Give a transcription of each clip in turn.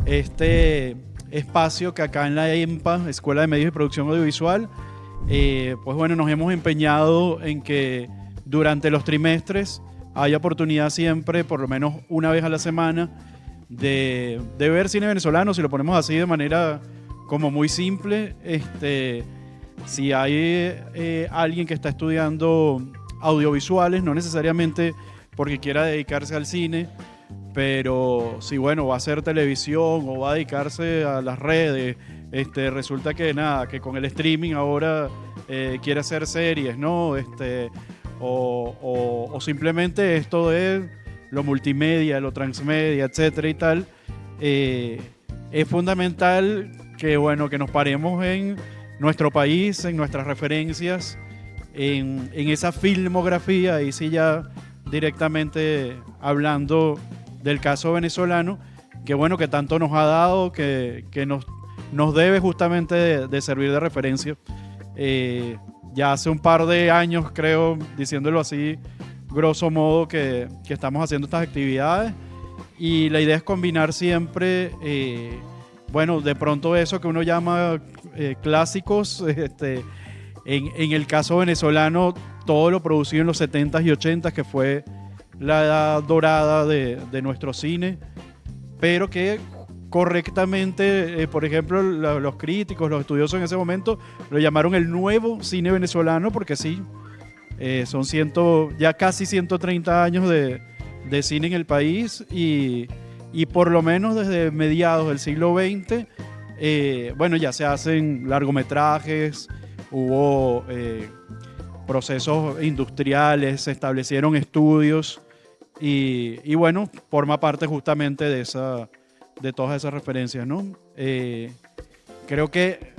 este espacio que acá en la EMPA, Escuela de Medios y Producción Audiovisual, pues bueno, nos hemos empeñado en que durante los trimestres haya oportunidad siempre, por lo menos una vez a la semana, de ver cine venezolano, si lo ponemos así de manera como muy simple. Si hay alguien que está estudiando audiovisuales, no necesariamente porque quiera dedicarse al cine, pero si bueno, va a hacer televisión o va a dedicarse a las redes, resulta que nada, que con el streaming ahora quiere hacer series, ¿no? O simplemente esto de lo multimedia, lo transmedia, etcétera y tal, es fundamental que bueno, que nos paremos en nuestro país, en nuestras referencias, en esa filmografía, y sí ya directamente hablando del caso venezolano, que bueno, que tanto nos ha dado, que nos debe justamente de servir de referencia. Ya hace un par de años, creo, diciéndolo así, grosso modo, que estamos haciendo estas actividades, y la idea es combinar siempre, bueno, de pronto eso que uno llama clásicos, en el caso venezolano, todo lo producido en los 70s y 80s, que fue la edad dorada de nuestro cine, pero que correctamente, por ejemplo, los críticos, los estudiosos en ese momento lo llamaron el nuevo cine venezolano, porque sí, son ya casi 130 años de cine en el país, y por lo menos desde mediados del siglo XX, bueno, ya se hacen largometrajes, hubo procesos industriales, se establecieron estudios, y bueno, forma parte justamente de todas esas referencias, ¿no? Creo que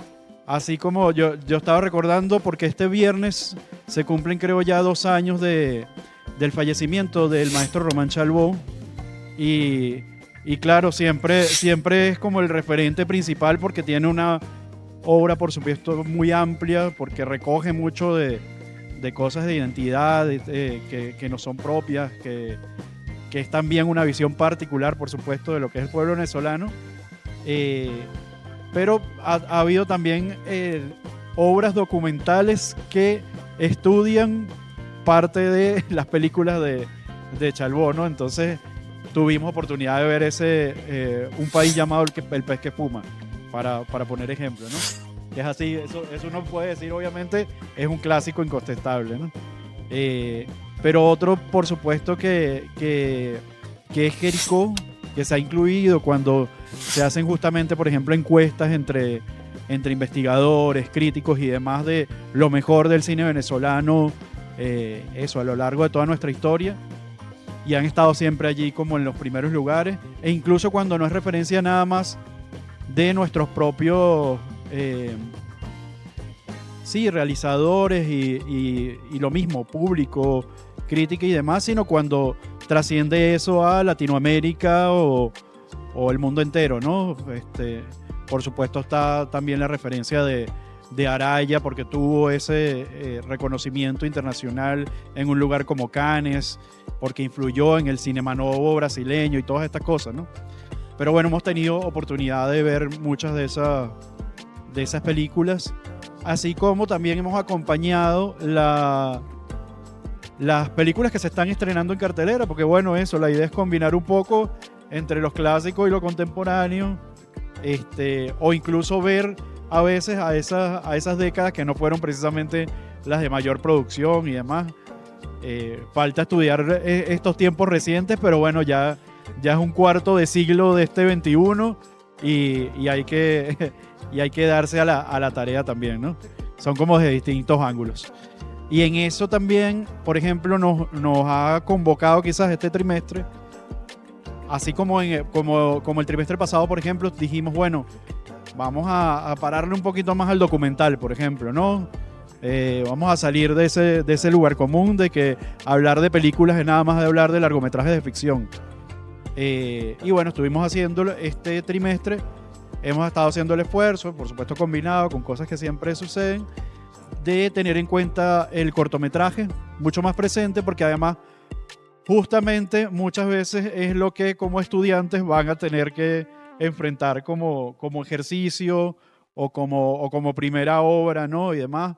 así como yo estaba recordando, porque este viernes se cumplen, creo, ya 2 años del fallecimiento del maestro Román Chalbaud, y claro, siempre es como el referente principal, porque tiene una obra, por supuesto, muy amplia, porque recoge mucho de cosas de identidad que no son propias, que es también una visión particular, por supuesto, de lo que es el pueblo venezolano. Pero ha habido también obras documentales que estudian parte de las películas de Chalbaud, ¿no? Entonces tuvimos oportunidad de ver Un país llamado El pez que fuma, para poner ejemplo, ¿no? Que es así, eso uno puede decir, obviamente, es un clásico incontestable, ¿no? Pero otro, por supuesto, que es Jericó, que se ha incluido cuando se hacen justamente, por ejemplo, encuestas entre investigadores, críticos y demás de lo mejor del cine venezolano, a lo largo de toda nuestra historia, y han estado siempre allí como en los primeros lugares, e incluso cuando no es referencia nada más de nuestros propios realizadores y lo mismo, público, crítica y demás, sino cuando trasciende eso a Latinoamérica o el mundo entero, ¿no? Por supuesto está también la referencia de Araya, porque tuvo ese reconocimiento internacional en un lugar como Cannes, porque influyó en el Cinema Novo brasileño y todas estas cosas, ¿no? Pero bueno, hemos tenido oportunidad de ver muchas de esas películas, así como también hemos acompañado las películas que se están estrenando en cartelera, porque bueno, la idea es combinar un poco entre los clásicos y lo contemporáneo, o incluso ver a veces a esas décadas que no fueron precisamente las de mayor producción y demás. Falta estudiar estos tiempos recientes, pero bueno, ya es un cuarto de siglo de este 21, y hay que darse a la tarea también, ¿no? Son como de distintos ángulos. Y en eso también, por ejemplo, nos ha convocado quizás este trimestre, así como el trimestre pasado, por ejemplo, dijimos, bueno, vamos a pararle un poquito más al documental, por ejemplo, ¿no? Vamos a salir de ese lugar común de que hablar de películas es nada más de hablar de largometrajes de ficción. Y bueno, estuvimos haciéndolo este trimestre, hemos estado haciendo el esfuerzo, por supuesto combinado con cosas que siempre suceden, de tener en cuenta el cortometraje mucho más presente, porque además justamente muchas veces es lo que como estudiantes van a tener que enfrentar como ejercicio o como primera obra, ¿no? Y demás.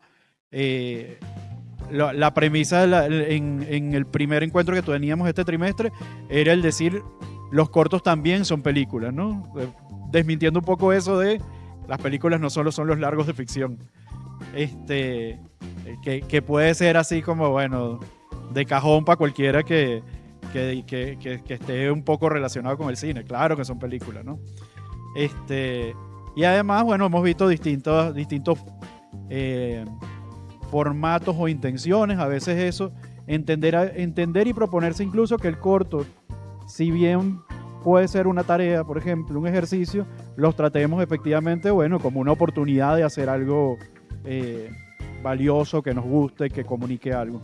La premisa en el primer encuentro que teníamos este trimestre era el decir, los cortos también son películas, ¿no? Desmintiendo un poco eso de las películas no solo son los largos de ficción. Que puede ser así como, bueno, de cajón para cualquiera que esté un poco relacionado con el cine. Claro que son películas, ¿no? Y además, bueno, hemos visto distintos formatos o intenciones. A veces eso, entender y proponerse incluso que el corto, si bien puede ser una tarea, por ejemplo, un ejercicio, los tratemos efectivamente, bueno, como una oportunidad de hacer algo valioso, que nos guste, que comunique algo.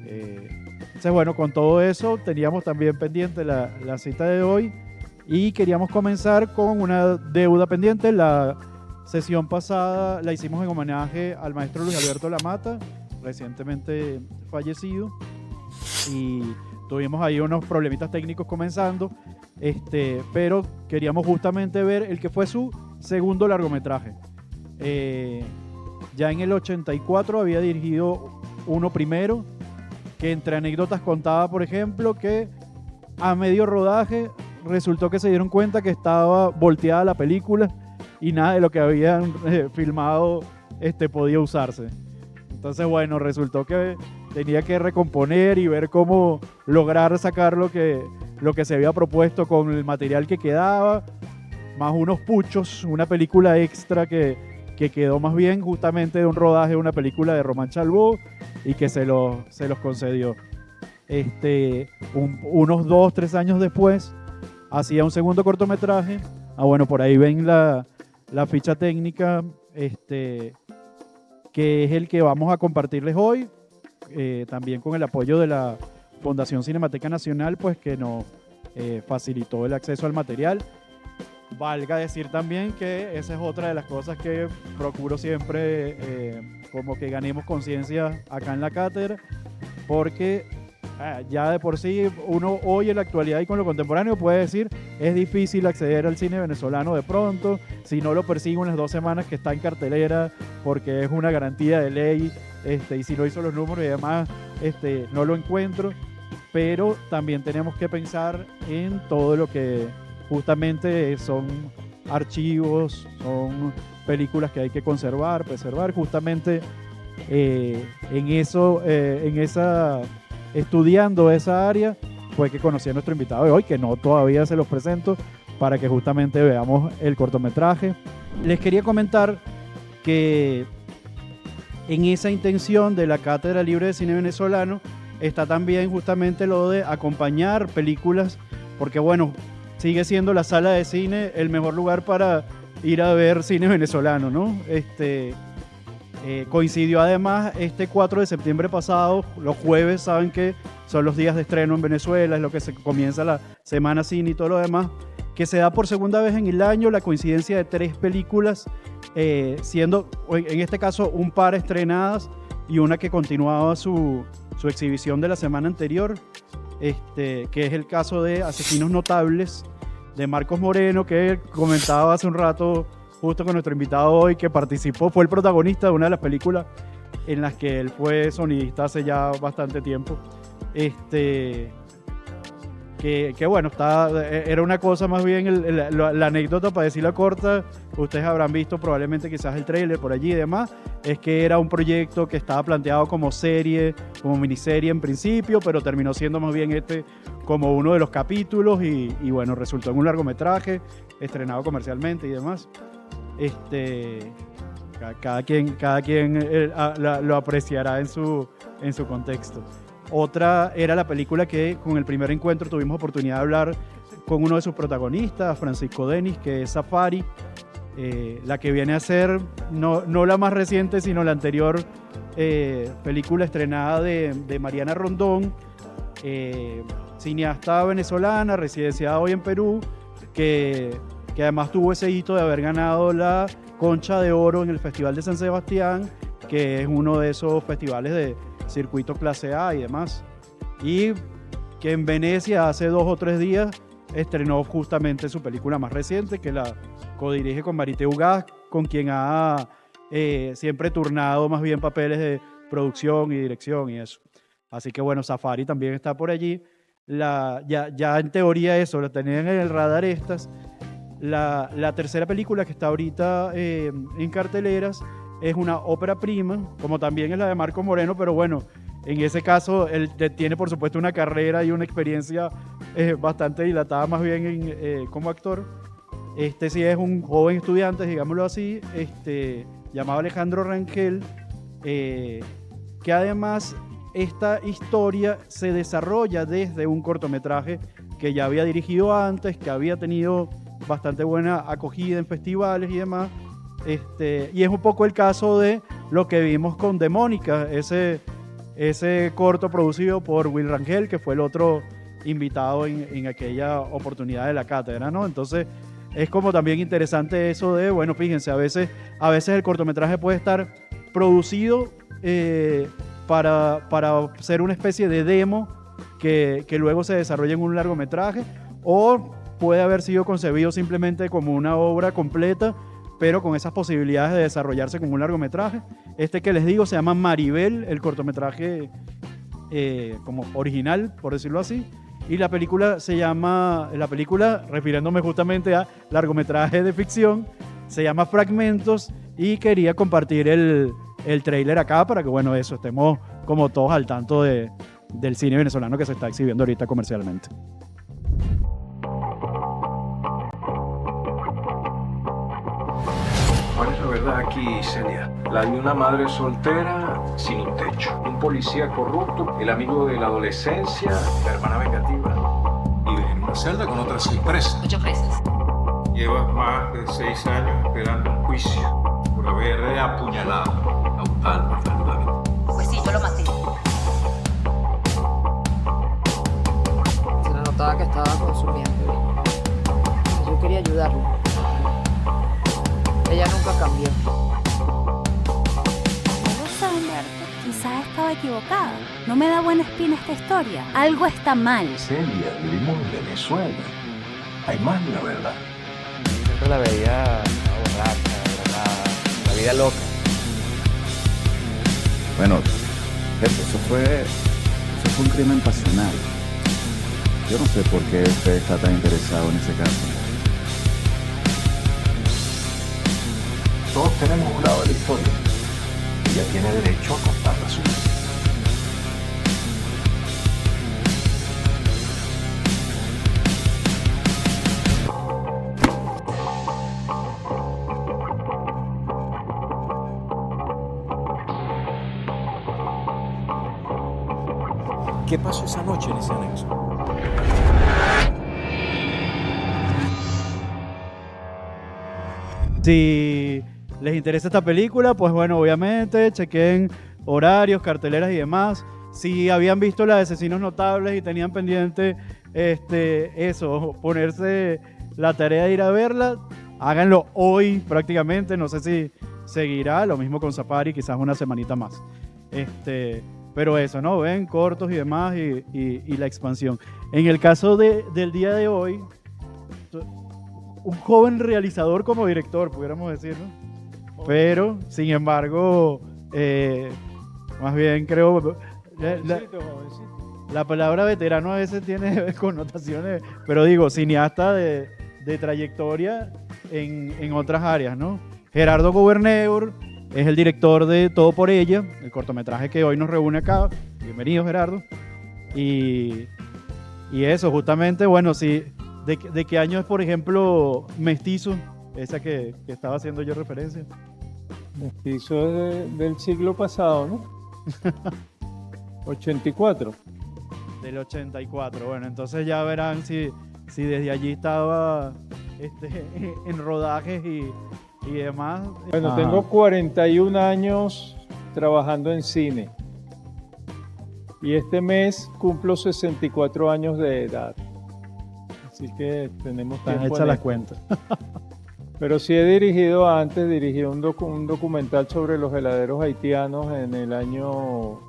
Entonces, bueno, con todo eso teníamos también pendiente la cita de hoy y queríamos comenzar con una deuda pendiente. La sesión pasada la hicimos en homenaje al maestro Luis Alberto Lamata, recientemente fallecido, y tuvimos ahí unos problemitas técnicos comenzando, pero queríamos justamente ver el que fue su segundo largometraje. Ya en el 84 había dirigido uno primero, que entre anécdotas contaba, por ejemplo, que a medio rodaje resultó que se dieron cuenta que estaba volteada la película y nada de lo que habían filmado podía usarse. Entonces, bueno, resultó que tenía que recomponer y ver cómo lograr sacar lo que se había propuesto con el material que quedaba, más unos puchos, una película extra que quedó más bien justamente de un rodaje de una película de Román Chalbaud y que se los concedió. Unos 2-3 años después hacía un segundo cortometraje. Bueno, por ahí ven la ficha técnica, que es el que vamos a compartirles hoy, también con el apoyo de la Fundación Cinemateca Nacional, pues que nos facilitó el acceso al material. Valga decir también que esa es otra de las cosas que procuro siempre, como que ganemos conciencia acá en la cátedra, porque ya de por sí uno hoy en la actualidad y con lo contemporáneo puede decir, es difícil acceder al cine venezolano de pronto, si no lo persigo en las 2 semanas que está en cartelera, porque es una garantía de ley, y si no hizo los números y demás, no lo encuentro. Pero también tenemos que pensar en todo lo que justamente son archivos, son películas que hay que conservar, preservar. Justamente estudiando esa área fue que conocí a nuestro invitado de hoy, que no todavía se los presento, para que justamente veamos el cortometraje. Les quería comentar que en esa intención de la Cátedra Libre de Cine Venezolano está también justamente lo de acompañar películas, porque bueno, sigue siendo la sala de cine el mejor lugar para ir a ver cine venezolano, ¿no? Coincidió además este 4 de septiembre pasado, los jueves, saben que son los días de estreno en Venezuela, es lo que se comienza la semana cine y todo lo demás, que se da por segunda vez en el año la coincidencia de 3 películas, siendo en este caso un par estrenadas y una que continuaba su exhibición de la semana anterior, que es el caso de Asesinos Notables, de Marcos Moreno, que comentaba hace un rato justo con nuestro invitado hoy, que participó, fue el protagonista de una de las películas en las que él fue sonidista hace ya bastante tiempo. Que bueno, era una cosa más bien, la anécdota, para decirla corta, ustedes habrán visto probablemente quizás el tráiler por allí y demás, es que era un proyecto que estaba planteado como serie, como miniserie en principio, pero terminó siendo más bien como uno de los capítulos y bueno, resultó en un largometraje estrenado comercialmente y demás. Cada quien lo apreciará en su contexto. Otra era la película que con el primer encuentro tuvimos oportunidad de hablar con uno de sus protagonistas, Francisco Denis, que es Safari, la que viene a ser, no la más reciente, sino la anterior película estrenada de Mariana Rondón, cineasta venezolana, residenciada hoy en Perú, que además tuvo ese hito de haber ganado la Concha de Oro en el Festival de San Sebastián, que es uno de esos festivales de circuito clase A y demás, y que en Venecia hace 2 o 3 días estrenó justamente su película más reciente, que la codirige con Marité Ugaz, con quien ha siempre turnado más bien papeles de producción y dirección y eso. Así que bueno, Safari también está por allí. Ya en teoría eso, lo tenían en el radar estas. La tercera película que está ahorita en carteleras es una ópera prima, como también es la de Marco Moreno, pero bueno, en ese caso él tiene por supuesto una carrera y una experiencia bastante dilatada más bien como actor. Este sí es un joven estudiante, digámoslo así, llamado Alejandro Rangel, que además esta historia se desarrolla desde un cortometraje que ya había dirigido antes, que había tenido bastante buena acogida en festivales y demás. Y es un poco el caso de lo que vimos con Demónica, ese corto producido por Will Rangel, que fue el otro invitado en aquella oportunidad de la cátedra, ¿no? Entonces es como también interesante eso de, bueno, fíjense, a veces el cortometraje puede estar producido para ser una especie de demo que luego se desarrolla en un largometraje, o puede haber sido concebido simplemente como una obra completa, pero con esas posibilidades de desarrollarse como un largometraje. Que les digo se llama Maribel, el cortometraje como original, por decirlo así, y la película refiriéndome justamente a largometraje de ficción, se llama Fragmentos, y quería compartir el tráiler acá para que, bueno, estemos como todos al tanto del cine venezolano que se está exhibiendo ahorita comercialmente. ¿Cuál es la verdad aquí, Celia? La de una madre soltera sin un techo, un policía corrupto, el amigo de la adolescencia, la hermana vengativa. Vives en una celda con otras 6 presas. 8 presas. Llevas más de 6 años esperando un juicio por haber apuñalado a un tal Rafael David. Pues sí, yo lo maté. Se le notaba que estaba consumiendo. Yo quería ayudarla. Ella nunca cambió. No lo sé, Humberto. Quizás estaba equivocada. No me da buena espina esta historia. Algo está mal. Celia, vivimos en Venezuela. Hay más de la verdad. Siempre la veía borracha, drogada, la vida loca. Bueno, jefe, eso fue un crimen pasional. Yo no sé por qué usted está tan interesado en ese caso. Todos tenemos un lado de la historia. Ella tiene derecho a contar la suya. ¿Qué pasó esa noche en ese anexo? Si les interesa esta película, pues bueno, obviamente chequen horarios, carteleras y demás. Si habían visto la de Asesinos Notables y tenían pendiente ponerse la tarea de ir a verla, háganlo hoy prácticamente. No sé si seguirá, lo mismo con Safari, quizás una semanita más. Pero eso, ¿no? Ven, cortos y demás y la expansión. En el caso del día de hoy, un joven realizador como director, pudiéramos decir, ¿no? Pero, sin embargo, más bien creo... La palabra veterano a veces tiene connotaciones, pero digo, cineasta de trayectoria en otras áreas, ¿no? Gerardo Goberneur es el director de Todo por ella, el cortometraje que hoy nos reúne acá. Bienvenido, Gerardo. Y eso, justamente, bueno, sí, ¿de qué año es, por ejemplo, Mestizo? Esa que estaba haciendo yo referencia. Mestizo es del siglo pasado, ¿no? 84. Del 84. Bueno, entonces ya verán si desde allí estaba en rodajes y demás. Bueno, tengo 41 años trabajando en cine. Y este mes cumplo 64 años de edad. Así que tenemos tiempo. Están hechas las cuentas. Pero sí he dirigido antes, dirigí un documental sobre los heladeros haitianos en el año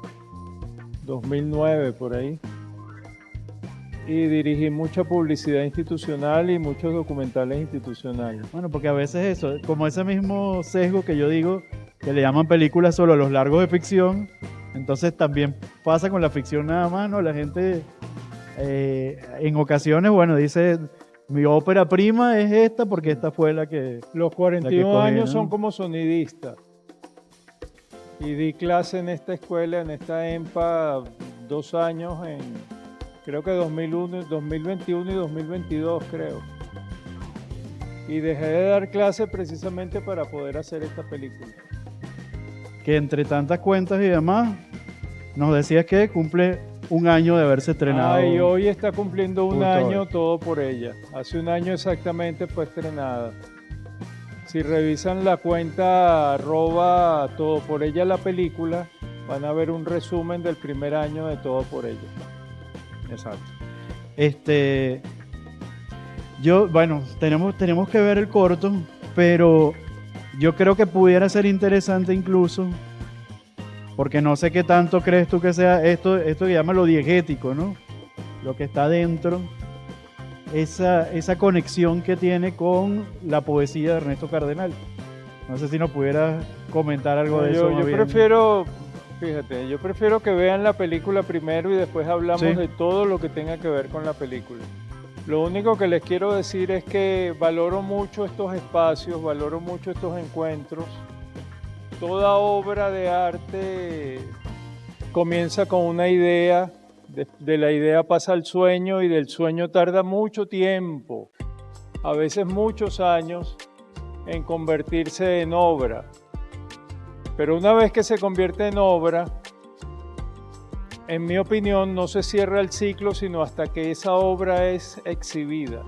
2009, por ahí. Y dirigí mucha publicidad institucional y muchos documentales institucionales. Bueno, porque a veces eso, como ese mismo sesgo que yo digo, que le llaman películas solo a los largos de ficción, entonces también pasa con la ficción nada más, ¿no? La gente en ocasiones, bueno, dice, mi ópera prima es esta porque esta fue la que... Los 41 cogí, años ¿no? son como sonidista. Y di clase en esta escuela, en esta EMPA, 2 años creo que 2021 y 2022, creo. Y dejé de dar clases precisamente para poder hacer esta película. Que entre tantas cuentas y demás, nos decías que cumple un año de haberse estrenado. Y hoy está cumpliendo un Justo año hoy. Todo por ella. Hace un año exactamente fue estrenada. Si revisan la cuenta @Todo por ella la película, van a ver un resumen del primer año de Todo por ella. Exacto. Bueno, tenemos que ver el corto, pero yo creo que pudiera ser interesante incluso, porque no sé qué tanto crees tú que sea esto que llama lo diegético, ¿no? Lo que está dentro, esa conexión que tiene con la poesía de Ernesto Cardenal. No sé si nos pudieras comentar algo de eso. Yo prefiero, fíjate, yo prefiero que vean la película primero y después hablamos Sí. de todo lo que tenga que ver con la película. Lo único que les quiero decir es que valoro mucho estos espacios, valoro mucho estos encuentros. Toda obra de arte comienza con una idea, de la idea pasa al sueño y del sueño tarda mucho tiempo, a veces muchos años, en convertirse en obra. Pero una vez que se convierte en obra, en mi opinión, no se cierra el ciclo, sino hasta que esa obra es exhibida.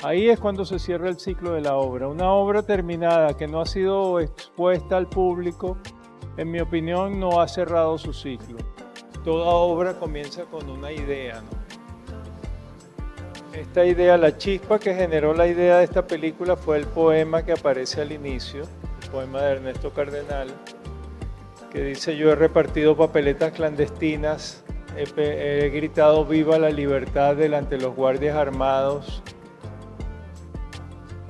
Ahí es cuando se cierra el ciclo de la obra. Una obra terminada que no ha sido expuesta al público, en mi opinión, no ha cerrado su ciclo. Toda obra comienza con una idea, ¿no? Esta idea, la chispa que generó la idea de esta película fue el poema que aparece al inicio, el poema de Ernesto Cardenal, que dice: yo he repartido papeletas clandestinas, he gritado viva la libertad delante de los guardias armados.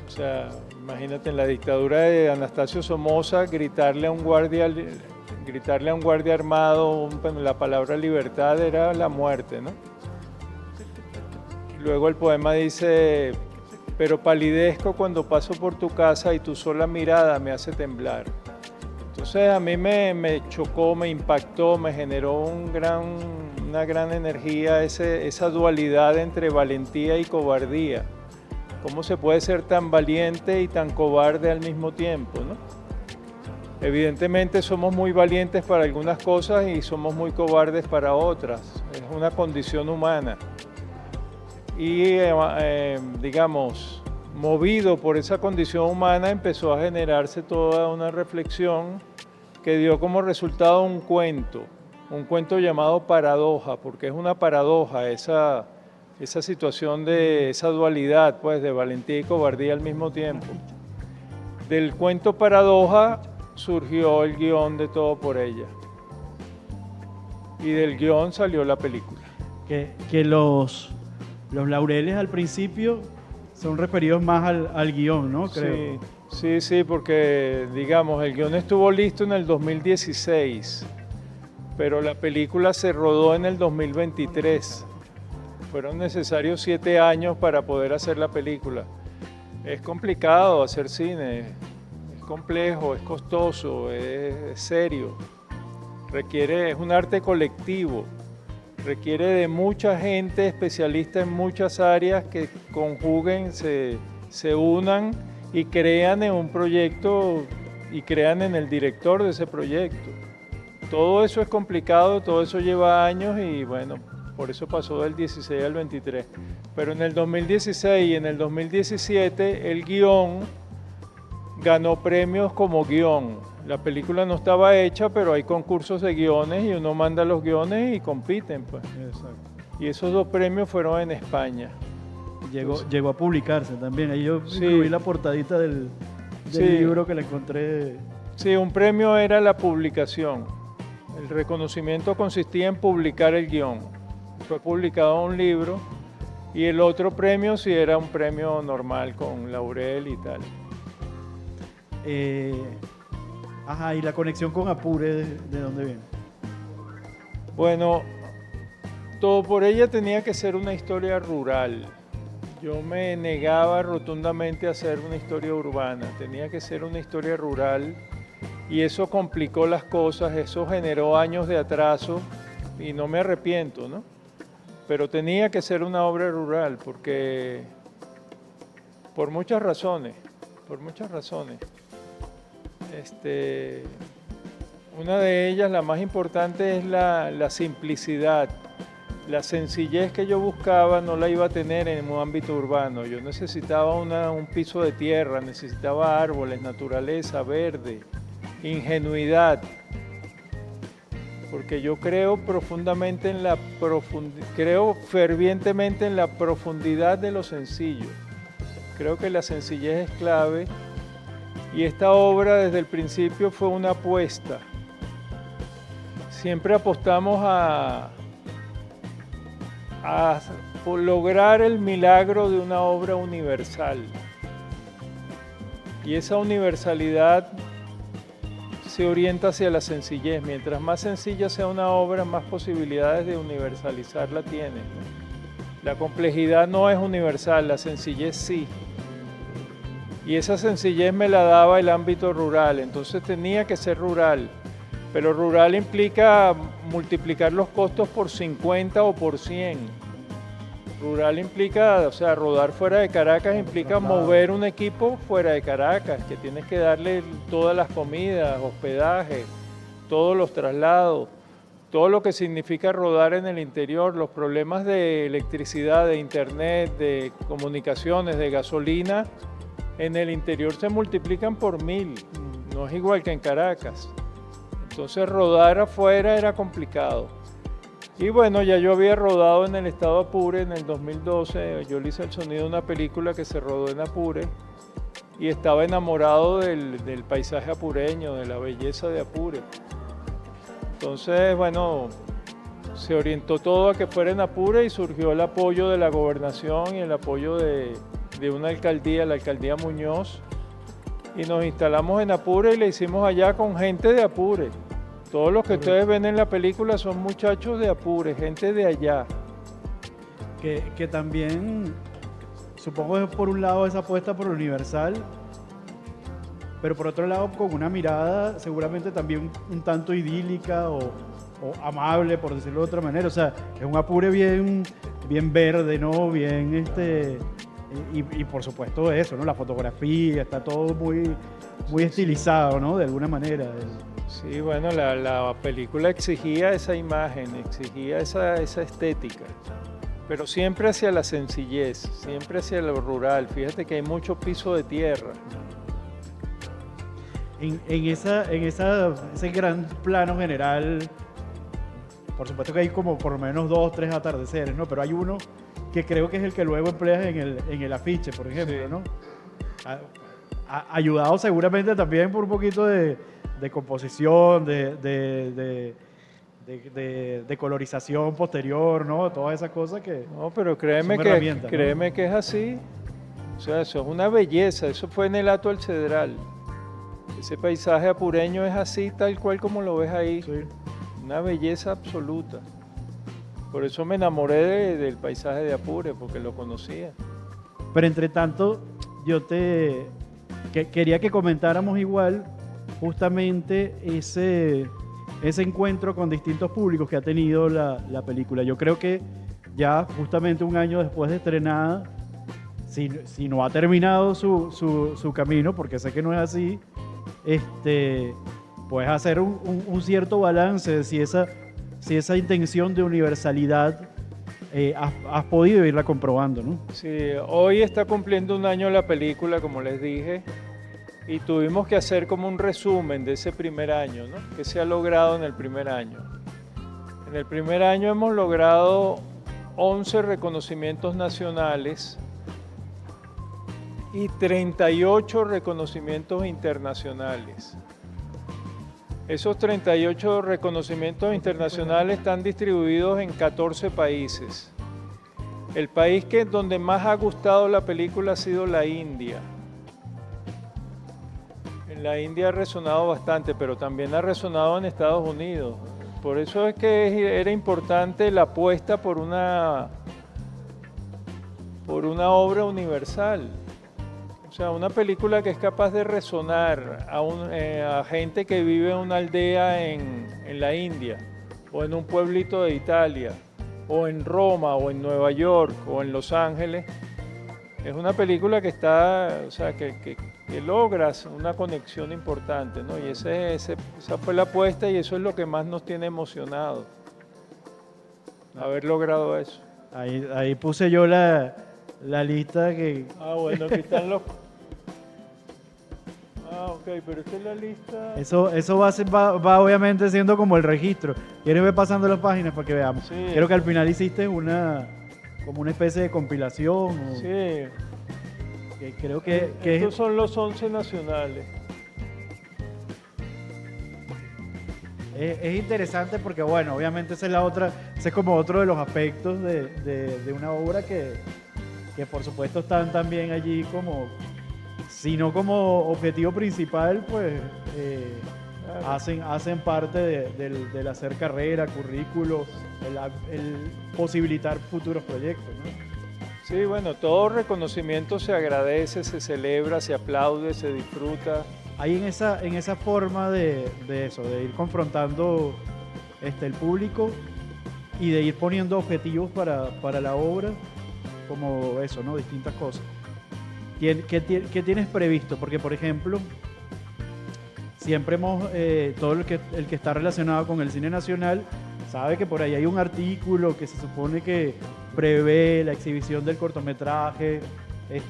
O sea, imagínate, en la dictadura de Anastasio Somoza, gritarle a un guardia armado la palabra libertad era la muerte, ¿no? Y luego el poema dice: pero palidezco cuando paso por tu casa y tu sola mirada me hace temblar. Entonces a mí me chocó, me impactó, me generó una gran energía esa dualidad entre valentía y cobardía. ¿Cómo se puede ser tan valiente y tan cobarde al mismo tiempo, ¿no? Evidentemente somos muy valientes para algunas cosas y somos muy cobardes para otras. Es una condición humana. Y digamos, movido por esa condición humana, empezó a generarse toda una reflexión que dio como resultado un cuento llamado Paradoja, porque es una paradoja esa situación de esa dualidad, pues, de valentía y cobardía al mismo tiempo. Del cuento Paradoja surgió el guión de Todo por ella. Y del guión salió la película. Que los laureles al principio son referidos más al guión, ¿no? Creo. Sí, porque, digamos, el guión estuvo listo en el 2016, pero la película se rodó en el 2023. Fueron necesarios 7 años para poder hacer la película. Es complicado hacer cine, es complejo, es costoso, es serio. Es un arte colectivo, requiere de mucha gente especialista en muchas áreas que conjuguen, se unan y crean en un proyecto y crean en el director de ese proyecto. Todo eso es complicado, todo eso lleva años y bueno, por eso pasó del 16 al 23. Pero en el 2016 y en el 2017 el guión ganó premios como guión. La película no estaba hecha, pero hay concursos de guiones y uno manda los guiones y compiten, pues. Exacto. Y esos 2 premios fueron en España. Llegó a publicarse también. Ahí yo incluí la portadita del libro que le encontré. Sí, un premio era la publicación. El reconocimiento consistía en publicar el guión. fue publicado un libro, y el otro premio sí era un premio normal con laurel y tal. Y la conexión con Apure, ¿de dónde viene? Bueno, Todo por ella tenía que ser una historia rural. Yo me negaba rotundamente a hacer una historia urbana, tenía que ser una historia rural y eso complicó las cosas, eso generó años de atraso y no me arrepiento, ¿no? Pero tenía que ser una obra rural porque por muchas razones. Una de ellas, la más importante, es la simplicidad. La sencillez que yo buscaba no la iba a tener en un ámbito urbano. Yo necesitaba un piso de tierra, necesitaba árboles, naturaleza, verde, ingenuidad. Porque yo creo profundamente creo fervientemente en la profundidad de lo sencillo. Creo que la sencillez es clave y esta obra desde el principio fue una apuesta. Siempre apostamos a lograr el milagro de una obra universal. Y esa universalidad se orienta hacia la sencillez. Mientras más sencilla sea una obra, más posibilidades de universalizarla tiene. La complejidad no es universal, la sencillez sí. Y esa sencillez me la daba el ámbito rural, entonces tenía que ser rural. Pero rural implica multiplicar los costos por 50 o por 100. Rural implica, rodar fuera de Caracas implica mover un equipo fuera de Caracas, que tienes que darle todas las comidas, hospedaje, todos los traslados, todo lo que significa rodar en el interior, los problemas de electricidad, de internet, de comunicaciones, de gasolina, en el interior se multiplican por 1000, no es igual que en Caracas. Entonces rodar afuera era complicado. Y bueno, ya yo había rodado en el estado Apure en el 2012, yo le hice el sonido de una película que se rodó en Apure y estaba enamorado del paisaje apureño, de la belleza de Apure. Entonces, bueno, se orientó todo a que fuera en Apure y surgió el apoyo de la gobernación y el apoyo de una alcaldía, la alcaldía Muñoz, y nos instalamos en Apure y le hicimos allá con gente de Apure. Todos los que ustedes ven en la película son muchachos de Apure, gente de allá. Que también, supongo que por un lado esa apuesta por lo universal, pero por otro lado con una mirada seguramente también un tanto idílica o amable, por decirlo de otra manera. O sea, es un Apure bien verde, ¿no? Bien y por supuesto eso, ¿no? La fotografía, está todo muy estilizado, ¿no? De alguna manera. Sí, bueno, la película exigía esa imagen, exigía esa estética, pero siempre hacia la sencillez, siempre hacia lo rural. Fíjate que hay mucho piso de tierra. En ese gran plano general, por supuesto que hay como por lo menos 2 o 3 atardeceres, ¿no? Pero hay uno que creo que es el que luego empleas en el afiche, por ejemplo, sí, ¿no? Ayudado seguramente también por un poquito de composición, de colorización posterior, ¿no? Todas esas cosas que... No, pero créeme que es así. O sea, eso es una belleza. Eso fue en el Hato del Cedral. Ese paisaje apureño es así, tal cual como lo ves ahí. Sí. Una belleza absoluta. Por eso me enamoré del paisaje de Apure, porque lo conocía. Pero entre tanto, yo quería que comentáramos igual justamente ese encuentro con distintos públicos que ha tenido la película. Yo creo que ya justamente un año después de estrenada, si no ha terminado su camino, porque sé que no es así, puedes hacer un cierto balance de si esa intención de universalidad has podido irla comprobando, ¿no? Sí, hoy está cumpliendo un año la película, como les dije, y tuvimos que hacer como un resumen de ese primer año, ¿no? ¿Qué se ha logrado en el primer año? En el primer año hemos logrado 11 reconocimientos nacionales y 38 reconocimientos internacionales. Esos 38 reconocimientos internacionales están distribuidos en 14 países. El país donde más ha gustado la película ha sido la India. En la India ha resonado bastante, pero también ha resonado en Estados Unidos. Por eso es que era importante la apuesta por una obra universal. O sea, una película que es capaz de resonar a gente que vive en una aldea en la India, o en un pueblito de Italia, o en Roma, o en Nueva York, o en Los Ángeles. Es una película que está, o sea, que logras una conexión importante, ¿no? Y esa fue la apuesta y eso es lo que más nos tiene emocionados, haber logrado eso. Ahí puse yo la lista que... Bueno, aquí están los... ok, pero esta es la lista... Eso va obviamente siendo como el registro. ¿Quieres ver pasando las páginas para que veamos? Sí. Creo que al final hiciste como una especie de compilación. Sí. Que creo que Estos son los 11 nacionales. es interesante porque, bueno, obviamente esa es como otro de los aspectos de una obra que por supuesto están también allí como, si no como objetivo principal, pues hacen parte del hacer carrera, currículo, el posibilitar futuros proyectos, ¿no? Sí, bueno, todo reconocimiento se agradece, se celebra, se aplaude, se disfruta. Hay en esa forma de eso, de ir confrontando el público y de ir poniendo objetivos para la obra, como eso, ¿no? Distintas cosas. ¿Qué tienes previsto? Porque, por ejemplo, siempre todo el que está relacionado con el cine nacional sabe que por ahí hay un artículo que se supone que prevé la exhibición del cortometraje,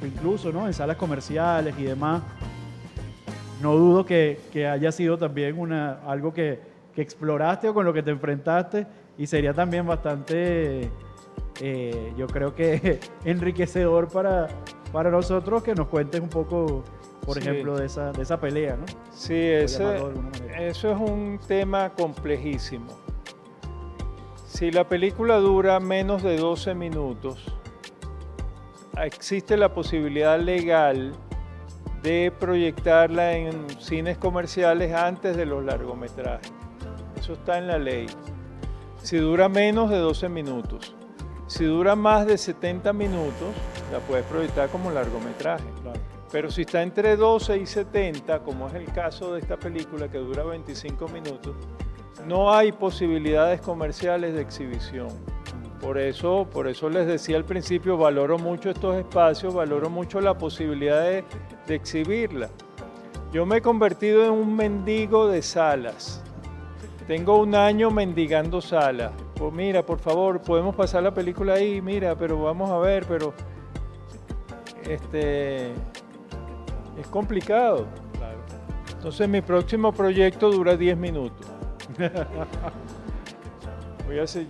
incluso, ¿no?, en salas comerciales y demás. No dudo que haya sido también algo que exploraste o con lo que te enfrentaste, y sería también bastante, yo creo que enriquecedor para nosotros que nos cuentes un poco, por ejemplo, de esa pelea, ¿no? Sí, eso es un tema complejísimo. Si la película dura menos de 12 minutos, existe la posibilidad legal de proyectarla en cines comerciales antes de los largometrajes. Eso está en la ley. Si dura menos de 12 minutos. Si dura más de 70 minutos, la puedes proyectar como largometraje. Claro. Pero si está entre 12 y 70, como es el caso de esta película que dura 25 minutos, no hay posibilidades comerciales de exhibición. Por eso les decía al principio, valoro mucho estos espacios, valoro mucho la posibilidad de exhibirla. Yo me he convertido en un mendigo de salas. Tengo un año mendigando salas. Pues mira, por favor, podemos pasar la película ahí, mira, pero vamos a ver, pero es complicado. Claro. Entonces mi próximo proyecto dura 10 minutos.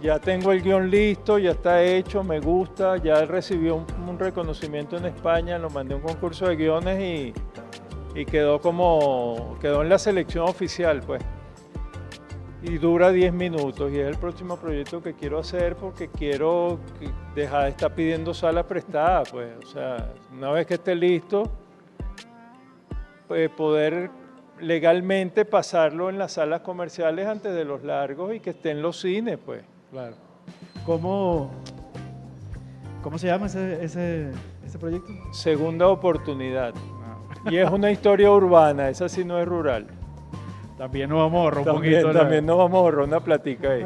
Ya tengo el guión listo, ya está hecho, me gusta, ya recibió un reconocimiento en España, lo mandé a un concurso de guiones y quedó en la selección oficial, pues. Y dura 10 minutos y es el próximo proyecto que quiero hacer porque quiero dejar de estar pidiendo sala prestada, pues. O sea, una vez que esté listo, pues poder legalmente pasarlo en las salas comerciales antes de los largos y que esté en los cines, pues. Claro. ¿Cómo se llama ese proyecto? Segunda oportunidad. Y es una historia urbana, esa sí no es rural. También nos vamos a ahorrar un poquito. También nos vamos a ahorrar una platica ahí.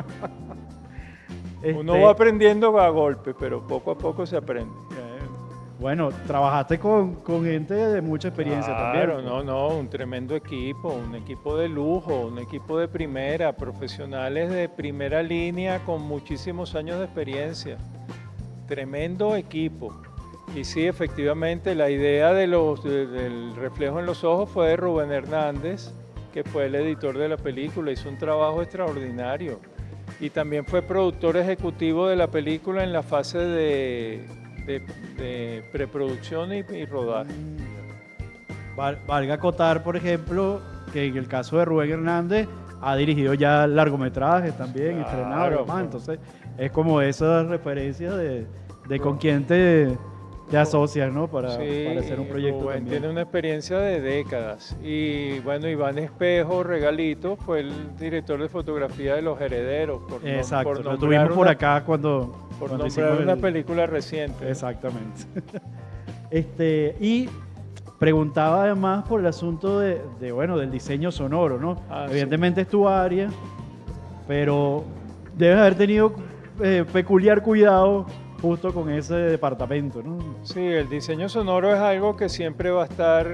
Uno va aprendiendo a golpe, pero poco a poco se aprende. Bueno, trabajaste con gente de mucha experiencia también. Claro, no, un tremendo equipo, un equipo de lujo, un equipo de primera, profesionales de primera línea con muchísimos años de experiencia. Tremendo equipo. Y sí, efectivamente, la idea del reflejo en los ojos fue de Rubén Hernández, que fue el editor de la película, hizo un trabajo extraordinario. Y también fue productor ejecutivo de la película en la fase de preproducción y rodaje. Valga acotar, por ejemplo, que en el caso de Rubén Hernández ha dirigido ya largometrajes también, Claro, estrenados, pues. demás. Entonces, es como esa referencia de con quién te asocias, ¿no? Para hacer un proyecto Rubén también. tiene una experiencia de décadas. Y bueno, Iván Espejo, Regalito, fue el director de fotografía de Los Herederos. Exacto, lo nombrar tuvimos por una- acá cuando Por hicimos nombrar una el- película reciente. Exactamente. Y preguntaba además por el asunto bueno, del diseño sonoro, ¿no? Ah, Evidentemente es tu área, pero debes haber tenido peculiar cuidado justo con ese departamento, ¿no? Sí, el diseño sonoro es algo que siempre va a estar,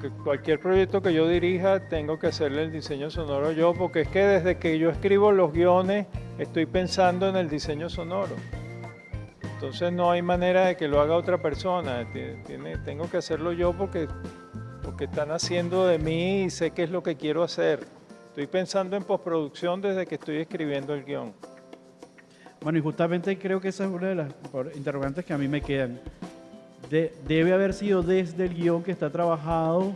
que cualquier proyecto que yo dirija tengo que hacerle el diseño sonoro yo, porque es que desde que yo escribo los guiones estoy pensando en el diseño sonoro. Entonces no hay manera de que lo haga otra persona, tengo que hacerlo yo porque están haciendo de mí y sé qué es lo que quiero hacer. Estoy pensando en postproducción desde que estoy escribiendo el guión. Bueno, y justamente creo que esa es una de las interrogantes que a mí me quedan. Debe haber sido desde el guión que está trabajado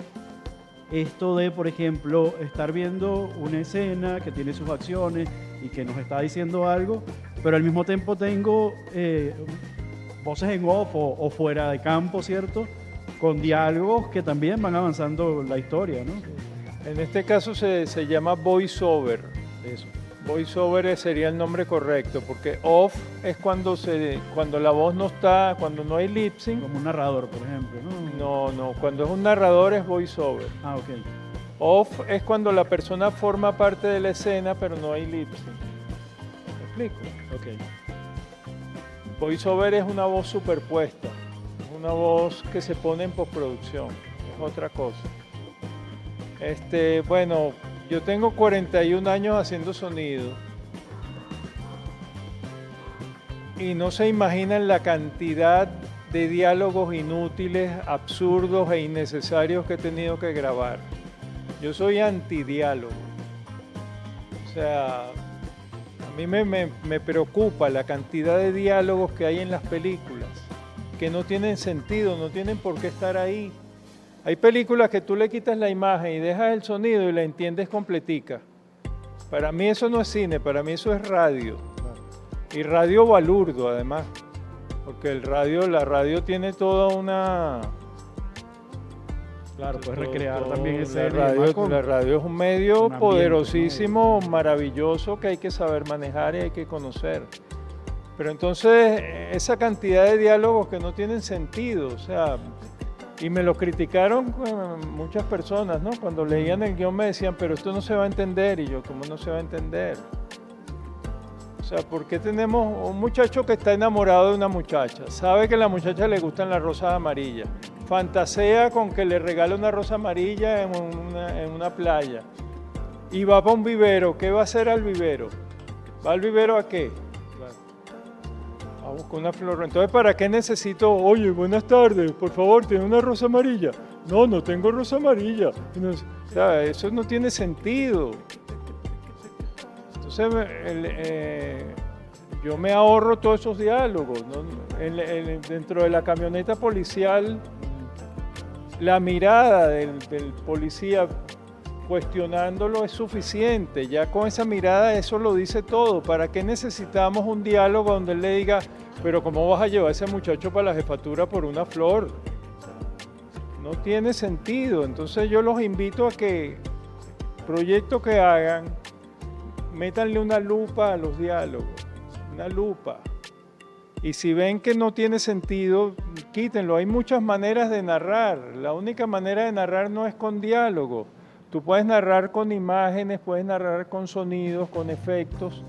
esto de, por ejemplo, estar viendo una escena que tiene sus acciones y que nos está diciendo algo, pero al mismo tiempo tengo voces en off o fuera de campo, ¿cierto? Con diálogos que también van avanzando la historia, ¿no? En este caso se llama voiceover. Eso. Voiceover sería el nombre correcto, porque off es cuando la voz no está, cuando no hay lip sync. Como un narrador, por ejemplo, ¿no? No, cuando es un narrador es voiceover. Ah, ok. Off es cuando la persona forma parte de la escena, pero no hay lip sync. ¿Me explico? Ok. Voiceover es una voz superpuesta, es una voz que se pone en postproducción, es otra cosa. Bueno, yo tengo 41 años haciendo sonido y no se imaginan la cantidad de diálogos inútiles, absurdos e innecesarios que he tenido que grabar. Yo soy antidiálogo. O sea, a mí me preocupa la cantidad de diálogos que hay en las películas, que no tienen sentido, no tienen por qué estar ahí. Hay películas que tú le quitas la imagen y dejas el sonido y la entiendes completica. Para mí eso no es cine, para mí eso es radio. Y radio balurdo además, porque la radio tiene toda una... Claro, puedes recrear también ese la radio es un medio un ambiente, poderosísimo, maravilloso, que hay que saber manejar y hay que conocer. Pero entonces, esa cantidad de diálogos que no tienen sentido, o sea, y me lo criticaron muchas personas, ¿no? Cuando leían el guión me decían, pero esto no se va a entender, y yo, ¿cómo no se va a entender? O sea, ¿por qué tenemos un muchacho que está enamorado de una muchacha? Sabe que a la muchacha le gustan las rosas amarillas. Fantasea con que le regale una rosa amarilla en una playa. Y va para un vivero. ¿Qué va a hacer al vivero? ¿Va al vivero a qué? A buscar una flor. Entonces, ¿para qué necesito? Oye, buenas tardes, por favor, ¿tiene una rosa amarilla? No, no tengo rosa amarilla. O sea, eso no tiene sentido. Entonces, yo me ahorro todos esos diálogos, ¿no? Dentro de la camioneta policial, la mirada del policía cuestionándolo es suficiente. Ya con esa mirada eso lo dice todo. ¿Para qué necesitamos un diálogo donde él le diga, pero cómo vas a llevar a ese muchacho para la jefatura por una flor? No tiene sentido. Entonces yo los invito a que proyectos que hagan, métanle una lupa a los diálogos, una lupa. Y si ven que no tiene sentido, quítenlo. Hay muchas maneras de narrar. La única manera de narrar no es con diálogo. Tú puedes narrar con imágenes, puedes narrar con sonidos, con efectos.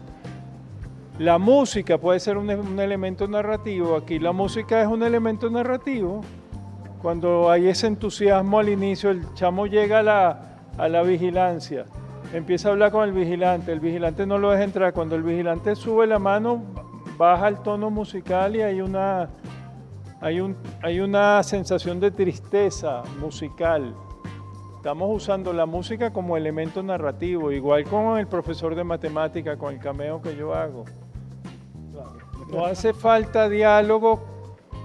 La música puede ser un elemento narrativo. Aquí la música es un elemento narrativo. Cuando hay ese entusiasmo al inicio, el chamo llega a la vigilancia. Empieza a hablar con el vigilante no lo deja entrar. Cuando el vigilante sube la mano, baja el tono musical y hay una sensación de tristeza musical. Estamos usando la música como elemento narrativo, igual con el profesor de matemática, con el cameo que yo hago. No hace falta diálogo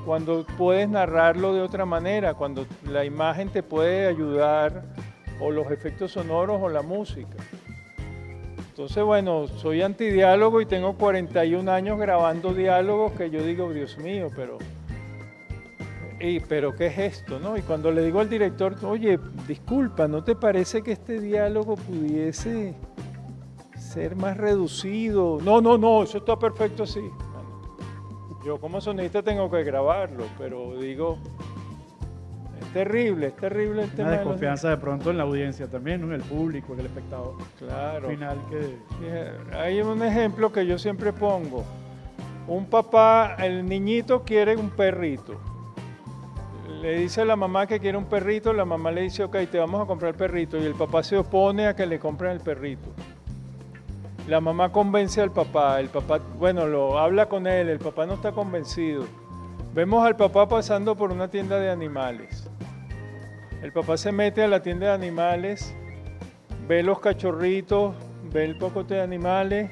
cuando puedes narrarlo de otra manera, cuando la imagen te puede ayudar, o los efectos sonoros o la música. Entonces, bueno, soy antidiálogo y tengo 41 años grabando diálogos que yo digo, Dios mío, pero ¿qué es esto, no? Y cuando le digo al director, oye, disculpa, ¿no te parece que este diálogo pudiese ser más reducido? No, eso está perfecto así. Bueno, yo como sonista tengo que grabarlo, pero digo, es terrible el tema. Una desconfianza de pronto en la audiencia también, ¿no? En el público, en el espectador. Claro. Al final que... Sí, hay un ejemplo que yo siempre pongo. Un papá, el niñito quiere un perrito. Le dice a la mamá que quiere un perrito, la mamá le dice, ok, te vamos a comprar el perrito, y el papá se opone a que le compren el perrito. La mamá convence al papá, el papá, bueno, lo habla con él, el papá no está convencido. Vemos al papá pasando por una tienda de animales. El papá se mete a la tienda de animales, ve los cachorritos, ve el pocote de animales,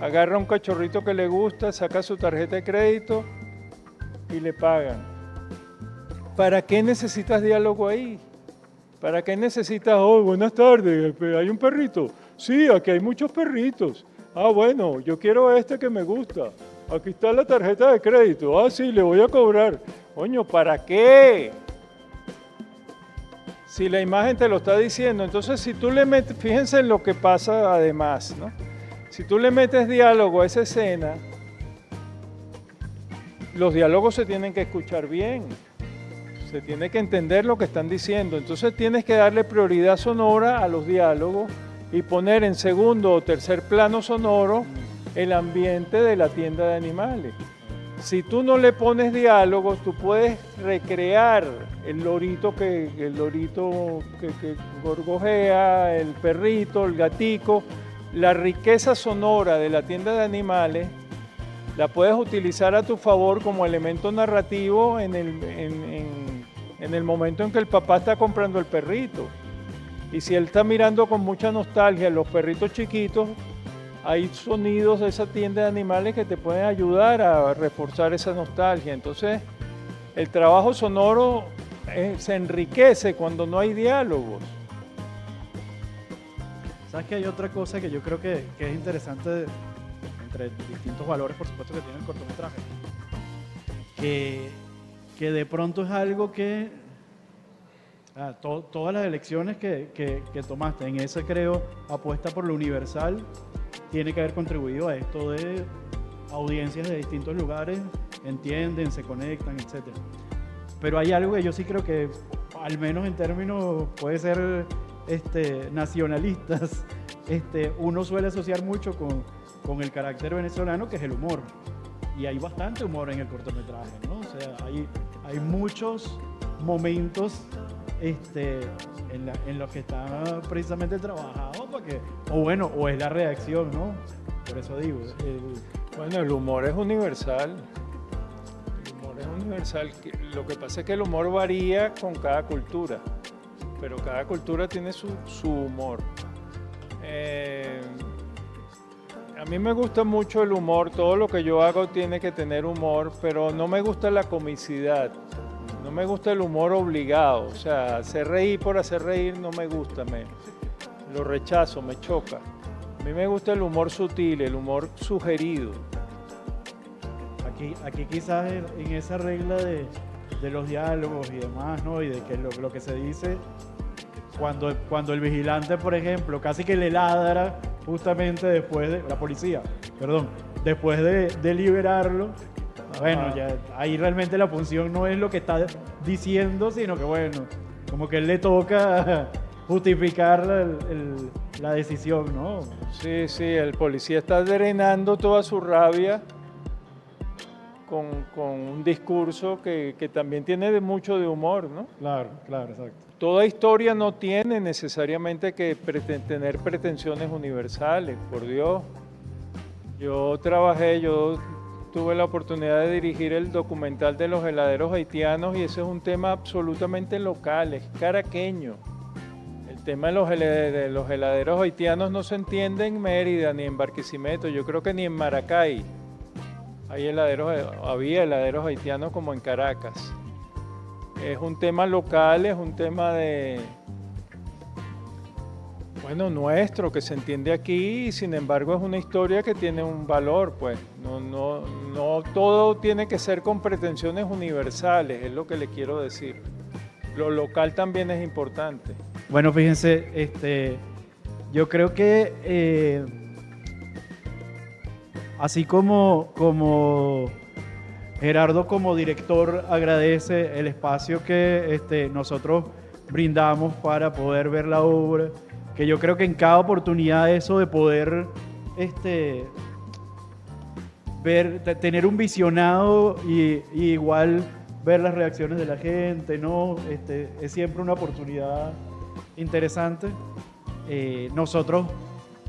agarra un cachorrito que le gusta, saca su tarjeta de crédito y le pagan. ¿Para qué necesitas diálogo ahí? ¿Para qué necesitas, buenas tardes, hay un perrito? Sí, aquí hay muchos perritos. Ah, bueno, yo quiero este que me gusta. Aquí está la tarjeta de crédito. Ah, sí, le voy a cobrar. Coño, ¿para qué? Si la imagen te lo está diciendo. Entonces, si tú le metes, fíjense en lo que pasa además, ¿no? Si tú le metes diálogo a esa escena, los diálogos se tienen que escuchar bien. Se tiene que entender lo que están diciendo. Entonces tienes que darle prioridad sonora a los diálogos y poner en segundo o tercer plano sonoro el ambiente de la tienda de animales. Si tú no le pones diálogos, tú puedes recrear el lorito que gorgojea, el perrito, el gatico, la riqueza sonora de la tienda de animales. La puedes utilizar a tu favor como elemento narrativo en el momento en que el papá está comprando el perrito. Y si él está mirando con mucha nostalgia los perritos chiquitos, hay sonidos de esa tienda de animales que te pueden ayudar a reforzar esa nostalgia. Entonces, el trabajo sonoro se enriquece cuando no hay diálogos. ¿Sabes que hay otra cosa que yo creo que es interesante entre distintos valores, por supuesto, que tiene el cortometraje? Que de pronto es algo que todas las elecciones que tomaste en ese, creo, apuesta por lo universal, tiene que haber contribuido a esto de audiencias de distintos lugares, entienden, se conectan, etc. Pero hay algo que yo sí creo que, al menos en términos, puede ser nacionalistas, uno suele asociar mucho con el carácter venezolano, que es el humor. Y hay bastante humor en el cortometraje, ¿no? O sea, hay muchos momentos en los que está precisamente trabajado para que, o es la reacción, ¿no? Por eso digo. Bueno, el humor es universal. El humor es universal. Lo que pasa es que el humor varía con cada cultura, pero cada cultura tiene su humor. A mí me gusta mucho el humor, todo lo que yo hago tiene que tener humor, pero no me gusta la comicidad, no me gusta el humor obligado, o sea, hacer reír por hacer reír no me gusta, lo rechazo, me choca. A mí me gusta el humor sutil, el humor sugerido. Aquí quizás en esa regla de los diálogos y demás, ¿no? Y de que lo que se dice, cuando el vigilante, por ejemplo, casi que le ladra justamente después de la policía, después de liberarlo, bueno, ya ahí realmente la función no es lo que está diciendo, sino que bueno, como que él le toca justificar la decisión, ¿no? Sí, el policía está drenando toda su rabia con un discurso que también tiene mucho de humor, ¿no? Claro, exacto. Toda historia no tiene necesariamente que tener pretensiones universales, por Dios. Yo tuve la oportunidad de dirigir el documental de los heladeros haitianos y ese es un tema absolutamente local, es caraqueño. El tema de los heladeros haitianos no se entiende en Mérida ni en Barquisimeto, yo creo que ni en Maracay. Había heladeros haitianos como en Caracas. Es un tema local, es un tema de Bueno, nuestro, que se entiende aquí, y sin embargo es una historia que tiene un valor, pues. No todo tiene que ser con pretensiones universales, es lo que le quiero decir. Lo local también es importante. Bueno, fíjense, yo creo que así como Gerardo como director agradece el espacio que nosotros brindamos para poder ver la obra, que yo creo que en cada oportunidad eso de poder tener un visionado y igual ver las reacciones de la gente, ¿no? Es siempre una oportunidad interesante. Nosotros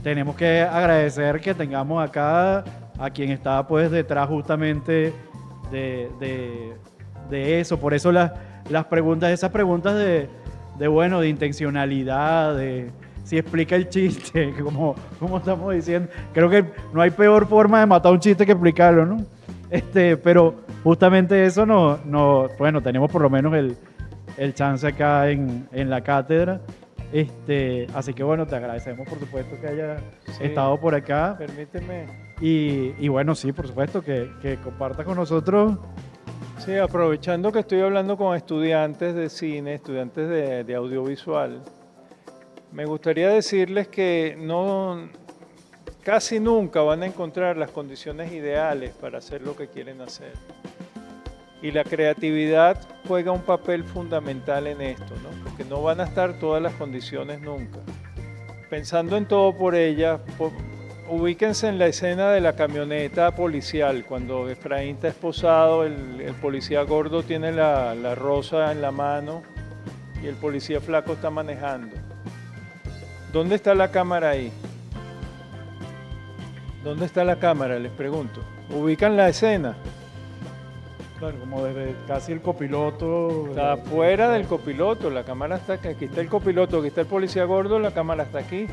tenemos que agradecer que tengamos acá a quien está pues detrás justamente de eso. Por eso las preguntas, esas preguntas de intencionalidad, de si explica el chiste, como estamos diciendo. Creo que no hay peor forma de matar un chiste que explicarlo, ¿no? Pero justamente eso bueno, tenemos por lo menos el chance acá en la cátedra. Así que bueno, te agradecemos por supuesto que hayas estado por acá. Permíteme. Y bueno, sí, por supuesto, que compartas con nosotros. Sí, aprovechando que estoy hablando con estudiantes de cine, estudiantes de audiovisual, me gustaría decirles que casi nunca van a encontrar las condiciones ideales para hacer lo que quieren hacer. Y la creatividad juega un papel fundamental en esto, ¿no? Porque no van a estar todas las condiciones nunca. Pensando en todo por ella, ubíquense en la escena de la camioneta policial, cuando Efraín está esposado, el policía gordo tiene la rosa en la mano y el policía flaco está manejando. ¿Dónde está la cámara ahí? ¿Dónde está la cámara? Les pregunto. ¿Ubican la escena? Claro, como desde casi el copiloto. Está afuera del copiloto, la cámara está aquí. Aquí está el copiloto, aquí está el policía gordo, la cámara está aquí.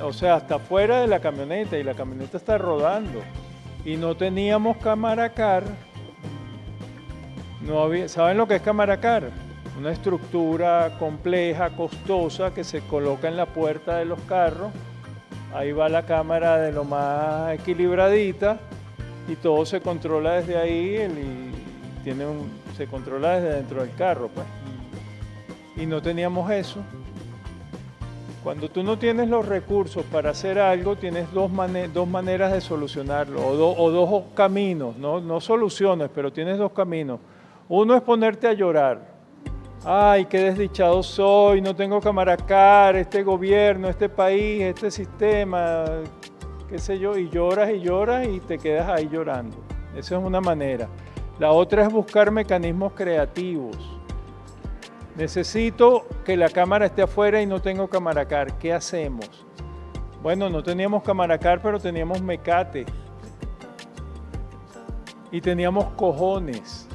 O sea, está fuera de la camioneta y la camioneta está rodando. Y no teníamos cámara car. ¿Saben lo que es cámara car? Una estructura compleja, costosa, que se coloca en la puerta de los carros. Ahí va la cámara de lo más equilibradita y todo se controla desde ahí se controla desde dentro del carro, pues. Y no teníamos eso. Cuando tú no tienes los recursos para hacer algo, tienes dos maneras de solucionarlo, o dos caminos, no soluciones, pero tienes dos caminos. Uno es ponerte a llorar. Ay, qué desdichado soy, no tengo cámara car, este gobierno, este país, este sistema, qué sé yo, y lloras y te quedas ahí llorando. Esa es una manera. La otra es buscar mecanismos creativos. Necesito que la cámara esté afuera y no tengo cámara car. ¿Qué hacemos? Bueno, no teníamos cámara car, pero teníamos mecate. Y teníamos cojones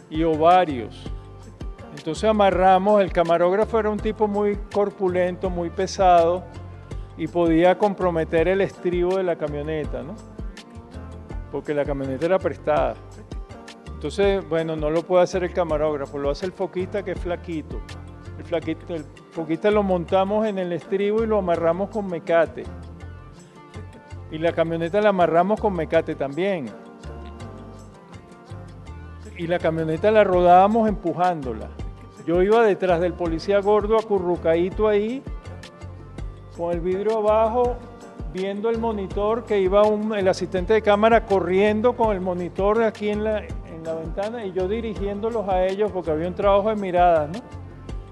y ovarios. Entonces amarramos, el camarógrafo era un tipo muy corpulento, muy pesado y podía comprometer el estribo de la camioneta, ¿no? Porque la camioneta era prestada. Entonces, bueno, no lo puede hacer el camarógrafo, lo hace el foquista que es flaquito. El foquista lo montamos en el estribo y lo amarramos con mecate. Y la camioneta la amarramos con mecate también. Y la camioneta la rodábamos empujándola. Yo iba detrás del policía gordo acurrucadito ahí, con el vidrio abajo, viendo el monitor, que iba el asistente de cámara corriendo con el monitor aquí en la ventana y yo dirigiéndolos a ellos porque había un trabajo de miradas, ¿no?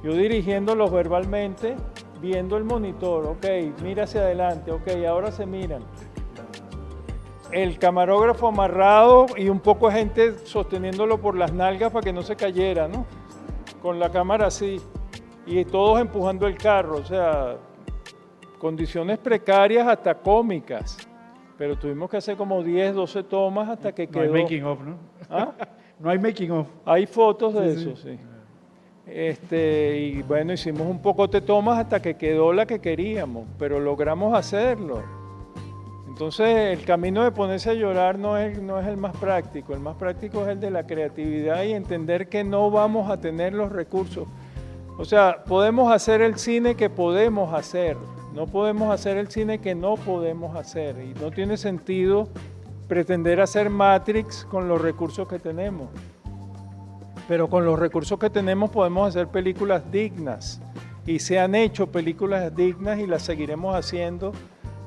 Yo dirigiéndolos verbalmente, viendo el monitor, ok, mira hacia adelante, ok, ahora se miran. El camarógrafo amarrado y un poco de gente sosteniéndolo por las nalgas para que no se cayera, ¿no? Con la cámara así y todos empujando el carro, o sea, condiciones precarias hasta cómicas, pero tuvimos que hacer como 10, 12 tomas hasta que quedó. No hay making of, ¿no? ¿Ah? No hay making of. Hay fotos de eso, sí. Y bueno, hicimos un poco de tomas hasta que quedó la que queríamos, pero logramos hacerlo. Entonces, el camino de ponerse a llorar no es el más práctico. El más práctico es el de la creatividad y entender que no vamos a tener los recursos. O sea, podemos hacer el cine que podemos hacer, no podemos hacer el cine que no podemos hacer. Y no tiene sentido pretender hacer Matrix con los recursos que tenemos. Pero con los recursos que tenemos podemos hacer películas dignas. Y se han hecho películas dignas y las seguiremos haciendo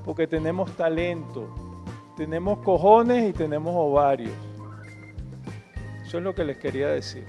porque tenemos talento, tenemos cojones y tenemos ovarios. Eso es lo que les quería decir.